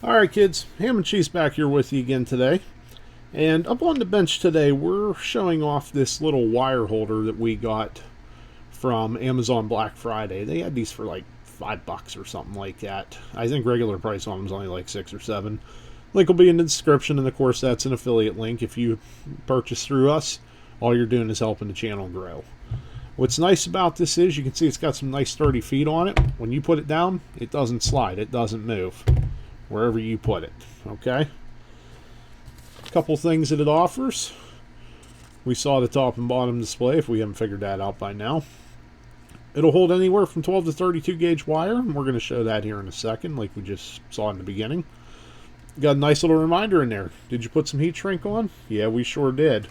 Alright kids, Ham and Cheese back here with you again today. And up on the bench today, we're showing off this little wire holder that we got from Amazon Black Friday. They had these for like $5 or something like that. I think regular price on them is only like 6 or 7. Link will be in the description, and of course that's an affiliate link. If you purchase through us, all you're doing is helping the channel grow. What's nice about this is you can see it's got some nice sturdy feet on it. When you put it down, it doesn't slide, it doesn't move wherever you put it. Okay, a couple things that it offers. We saw the top and bottom display, if we haven't figured that out by now. It'll hold anywhere from 12 to 32 gauge wire, and we're going to show that here in a second like we just saw in the beginning. Got a nice little reminder in there. Did you put some heat shrink on? Yeah, we sure did.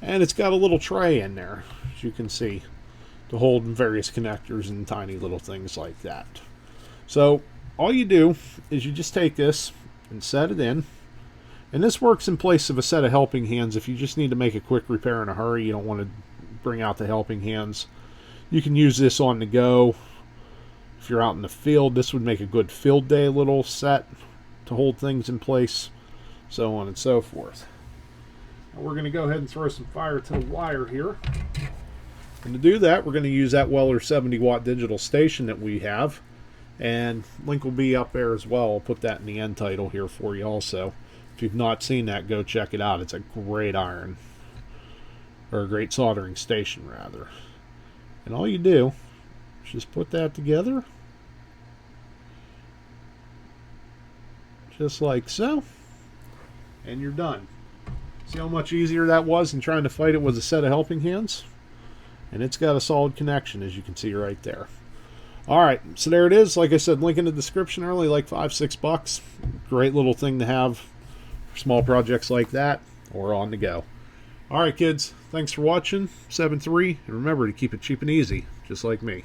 And it's got a little tray in there, as you can see, to hold various connectors and tiny little things like that. So all you do is you just take this and set it in, and this works in place of a set of helping hands. If you just need to make a quick repair in a hurry, you don't want to bring out the helping hands, you can use this on the go. If you're out in the field, this would make a good field day little set to hold things in place, so on and so forth. Now we're going to go ahead and throw some fire to the wire here. And to do that, we're going to use that Weller 70-watt digital station that we have. And link will be up there as well. I'll put that in the end title here for you also. If you've not seen that, go check it out. It's a great iron, or a great soldering station rather. And all you do is just put that together, just like so, and you're done. See how much easier that was than trying to fight it with a set of helping hands? And it's got a solid connection, as you can see right there. Alright, so there it is. Like I said, link in the description early, like $5-6. Great little thing to have for small projects like that, or on the go. Alright kids, thanks for watching. 7-3, and remember to keep it cheap and easy, just like me.